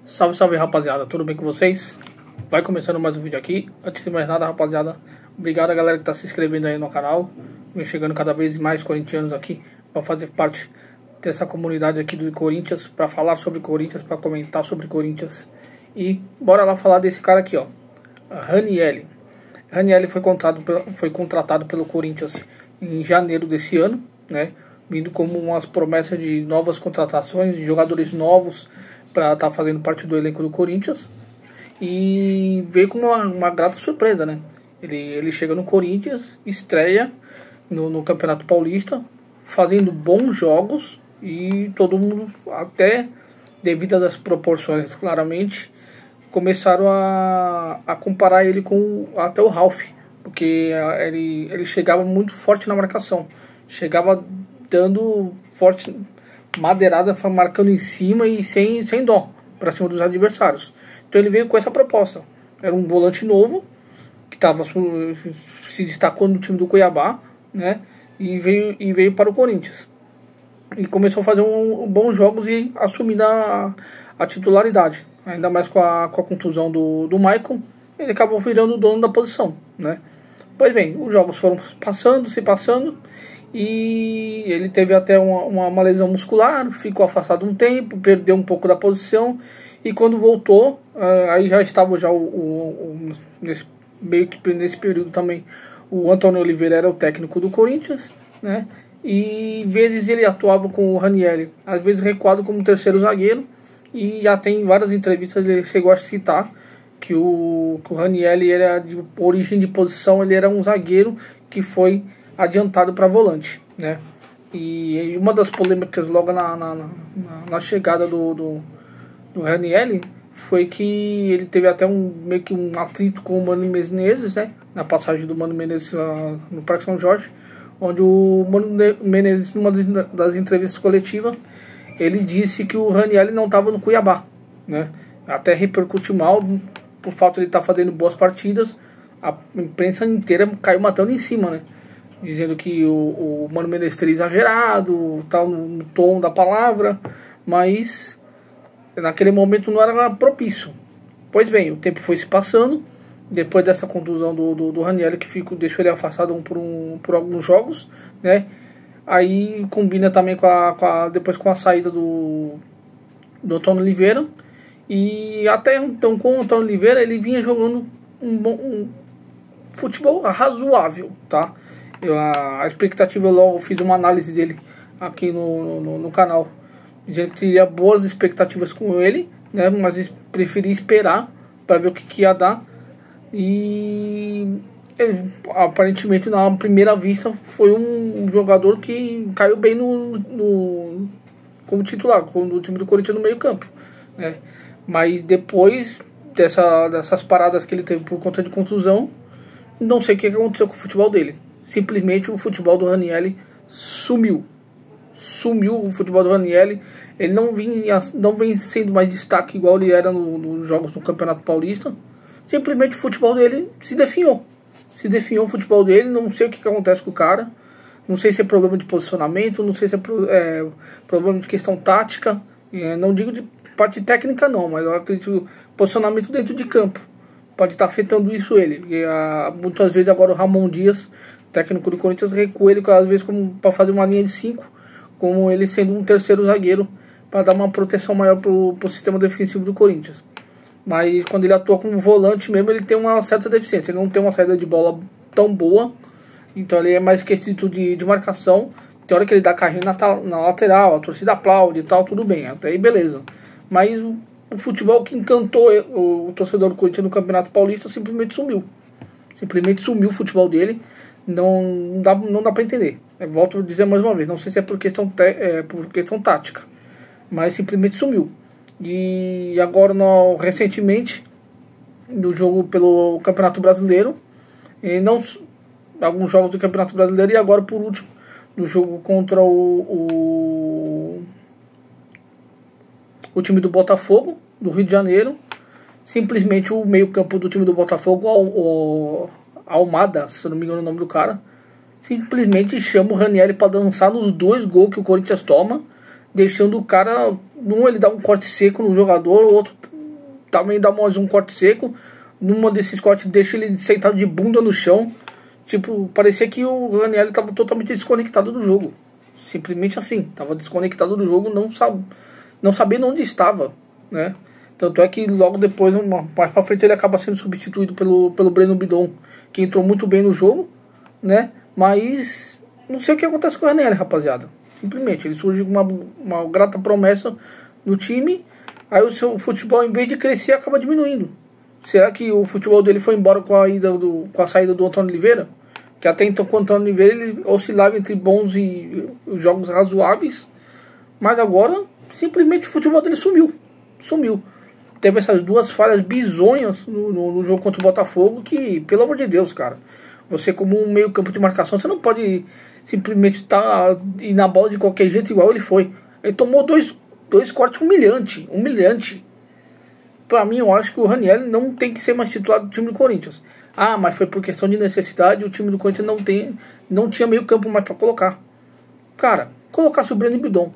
Salve, salve, rapaziada, tudo bem com vocês? Vai começando mais um vídeo aqui. Antes de mais nada, rapaziada, obrigado a galera que tá se inscrevendo aí no canal. Vem chegando cada vez mais corintianos aqui para fazer parte dessa comunidade aqui do Corinthians, para falar sobre Corinthians, para comentar sobre Corinthians. E bora lá falar desse cara aqui, ó, Ranieri. Ranieri foi contratado pelo Corinthians em janeiro desse ano, né? Vindo como umas promessas de novas contratações, de jogadores novos para estar fazendo parte do elenco do Corinthians. E veio com uma grata surpresa, né? Ele chega no Corinthians, estreia no Campeonato Paulista, fazendo bons jogos, e todo mundo, até devido às proporções, claramente, começaram a comparar ele com até o Ralf, porque ele chegava muito forte na marcação, chegava dando forte madeirada, marcando em cima e sem dó para cima dos adversários. Então ele veio com essa proposta. Era um volante novo que se destacou no time do Cuiabá, né? E veio para o Corinthians e começou a fazer bons jogos e assumindo a titularidade. Ainda mais com a contusão do Maicon, ele acabou virando o dono da posição, né? Pois bem, os jogos foram se passando, e ele teve até uma lesão muscular, ficou afastado um tempo, perdeu um pouco da posição, e quando voltou, aí já estava meio que nesse período também, o Antônio Oliveira era o técnico do Corinthians, né? E vezes ele atuava com o Ranieri, às vezes recuado como terceiro zagueiro, e já tem várias entrevistas ele chegou a citar que o Ranieri era de origem de posição, ele era um zagueiro que foi adiantado para volante, né? E uma das polêmicas logo na chegada do Ranieri foi que ele teve até meio que um atrito com o Mano Menezes, né? Na passagem do Mano Menezes no Parque São Jorge, onde o Mano Menezes, numa das entrevistas coletivas, ele disse que o Ranieri não estava no Cuiabá, né? Até repercutiu mal por fato de ele estar fazendo boas partidas. A imprensa inteira caiu matando em cima, né? Dizendo que o Mano Menezes teria exagerado, tal, no tom da palavra, mas naquele momento não era propício. Pois bem, o tempo foi se passando, depois dessa contusão do Ranieri, que deixou ele afastado por alguns jogos, né? Aí combina também depois com a saída do Antônio Oliveira, e até então com o Antônio Oliveira ele vinha jogando um futebol razoável, tá? A expectativa, logo fiz uma análise dele aqui no canal, dizendo que teria boas expectativas com ele, né? Mas preferi esperar para ver o que ia dar. E ele, aparentemente, na primeira vista, foi um jogador que caiu bem como titular, no time do Corinthians no meio campo, né? Mas depois dessas paradas que ele teve por conta de contusão, não sei o que aconteceu com o futebol dele. Simplesmente o futebol do Ranieri sumiu o futebol do Ranieri. Ele não vem sendo mais destaque igual ele era nos jogos do Campeonato Paulista. Simplesmente o futebol dele se definhou o futebol dele. Não sei o que acontece com o cara, não sei se é problema de posicionamento, não sei se é problema de questão tática, não digo de parte técnica não, mas eu acredito que o posicionamento dentro de campo pode estar afetando isso ele. Porque, muitas vezes agora o Ramon Dias, técnico do Corinthians, recua ele às vezes para fazer uma linha de 5, como ele sendo um terceiro zagueiro, para dar uma proteção maior pro sistema defensivo do Corinthians. Mas quando ele atua como volante mesmo, ele tem uma certa deficiência, ele não tem uma saída de bola tão boa, então ele é mais quesito de marcação. Tem hora que ele dá carrinho na lateral, a torcida aplaude e tal, tudo bem, até aí beleza. Mas o futebol que encantou o torcedor do Corinthians no Campeonato Paulista simplesmente sumiu o futebol dele. Não dá para entender. Volto a dizer mais uma vez, não sei se é por questão tática, mas simplesmente sumiu. E agora, recentemente, no jogo pelo Campeonato Brasileiro, alguns jogos do Campeonato Brasileiro, e agora por último no jogo contra o time do Botafogo do Rio de Janeiro, simplesmente o meio campo do time do Botafogo, o Almada, se eu não me engano o nome do cara, simplesmente chama o Ranieri para dançar nos 2 gols que o Corinthians toma, deixando o cara, ele dá um corte seco no jogador, o outro também dá mais um corte seco. Numa desses cortes deixa ele sentado de bunda no chão. Tipo, parecia que o Ranieri estava totalmente desconectado do jogo. Simplesmente assim, estava desconectado do jogo, não sabendo onde estava, né? Tanto é que logo depois, mais pra frente, ele acaba sendo substituído pelo Breno Bidon, que entrou muito bem no jogo, né? Mas não sei o que acontece com o Ranieri, rapaziada. Simplesmente, ele surge com uma grata promessa no time, aí o seu futebol, em vez de crescer, acaba diminuindo. Será que o futebol dele foi embora com a saída do Antônio Oliveira? Que até então com o Antônio Oliveira ele oscilava entre bons e jogos razoáveis, mas agora simplesmente o futebol dele sumiu. Teve essas duas falhas bizonhas no jogo contra o Botafogo, que, pelo amor de Deus, cara, você como um meio campo de marcação, você não pode simplesmente ir na bola de qualquer jeito igual ele foi. Ele tomou dois cortes humilhante. Pra mim, eu acho que o Ranieri não tem que ser mais titular do time do Corinthians. Ah, mas foi por questão de necessidade, o time do Corinthians não tinha meio campo mais pra colocar. Cara, colocasse o Breno Bidon,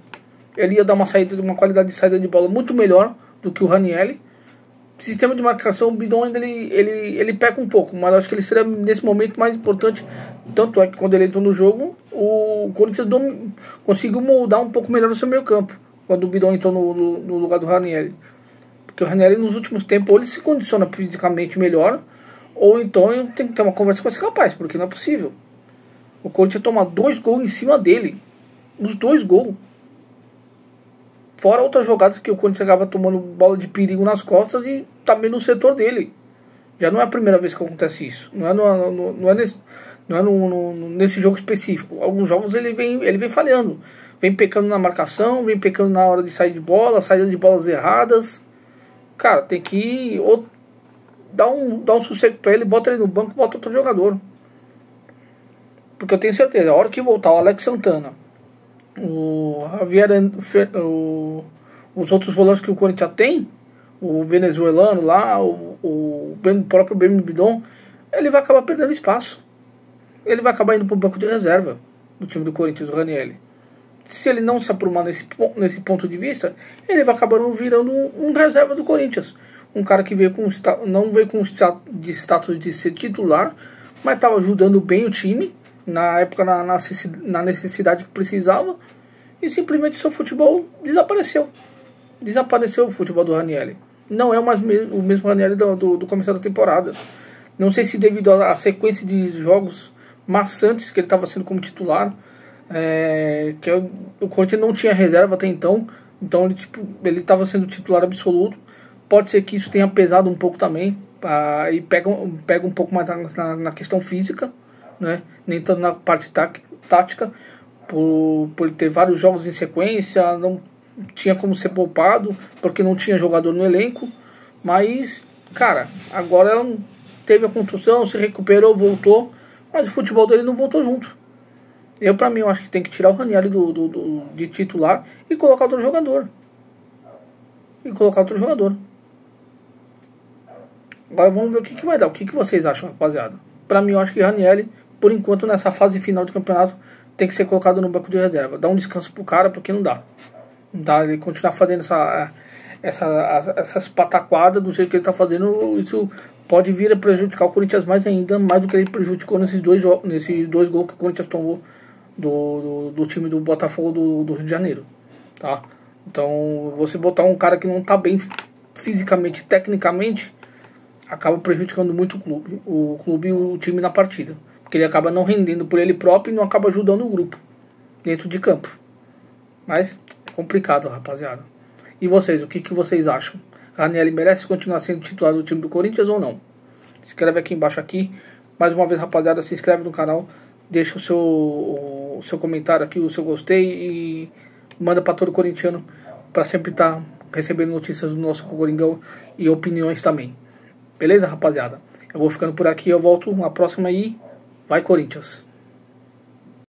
ele ia dar uma qualidade de saída de bola muito melhor do que o Ranieri. Sistema de marcação, o Bidon ainda ele peca um pouco, mas eu acho que ele seria nesse momento mais importante. Tanto é que quando ele entrou no jogo, o Corinthians conseguiu moldar um pouco melhor o seu meio campo, quando o Bidon entrou no lugar do Ranieri. Porque o Ranieri nos últimos tempos, ou ele se condiciona fisicamente melhor, ou então tem que ter uma conversa com esse rapaz, porque não é possível. O Corinthians toma 2 gols em cima dele. Os 2 gols. Fora outras jogadas que o Corinthians acaba tomando bola de perigo nas costas e também no setor dele. Já não é a primeira vez que acontece isso. Não é nesse jogo específico. Alguns jogos ele vem falhando. Vem pecando na marcação, vem pecando na hora de sair de bola, saída de bolas erradas. Cara, tem que ou dar um sossego pra ele, bota ele no banco, bota outro jogador. Porque eu tenho certeza, a hora que voltar o Alex Santana, o Javier, os outros volantes que o Corinthians tem, o venezuelano lá, o próprio Breno Bidon, ele vai acabar perdendo espaço. Ele vai acabar indo pro banco de reserva do time do Corinthians, o Ranieri. Se ele não se aprumar nesse ponto de vista, ele vai acabar virando um reserva do Corinthians. Um cara que não veio com status de ser titular, mas estava ajudando bem o time na época, na necessidade que precisava, e simplesmente o seu futebol desapareceu. Desapareceu o futebol do Ranieri. Não é mais o mesmo Ranieri do começo da temporada. Não sei se devido à sequência de jogos maçantes que ele estava sendo como titular, que o Corinthians não tinha reserva até então ele estava sendo titular absoluto. Pode ser que isso tenha pesado um pouco também, e pega um pouco mais na questão física, né? Nem tanto na parte tática, por ele ter vários jogos em sequência, não tinha como ser poupado, porque não tinha jogador no elenco. Mas, cara, agora teve a contusão, se recuperou, voltou, mas o futebol dele não voltou junto. Pra mim, eu acho que tem que tirar o Ranieri de titular e colocar outro jogador. Agora vamos ver o que vai dar. O que vocês acham, rapaziada? Pra mim, eu acho que Ranieri, por enquanto, nessa fase final de campeonato, tem que ser colocado no banco de reserva. Dá um descanso pro cara, porque não dá. Não dá ele continuar fazendo essas pataquadas do jeito que ele tá fazendo. Isso pode vir a prejudicar o Corinthians mais do que ele prejudicou nesses dois gols que o Corinthians tomou do time do Botafogo do Rio de Janeiro, tá? Então, você botar um cara que não tá bem fisicamente, tecnicamente, acaba prejudicando muito o clube e o time na partida, porque ele acaba não rendendo por ele próprio e não acaba ajudando o grupo dentro de campo. Mas é complicado, rapaziada. E vocês, o que vocês acham? Ranieri merece continuar sendo titular do time do Corinthians ou não? Escreve aqui embaixo aqui. Mais uma vez, rapaziada, se inscreve no canal, deixa o seu comentário aqui, o seu gostei, e manda para todo corintiano, para sempre estar recebendo notícias do nosso Coringão e opiniões também. Beleza, rapaziada? Eu vou ficando por aqui, eu volto na próxima aí. Vai, Corinthians!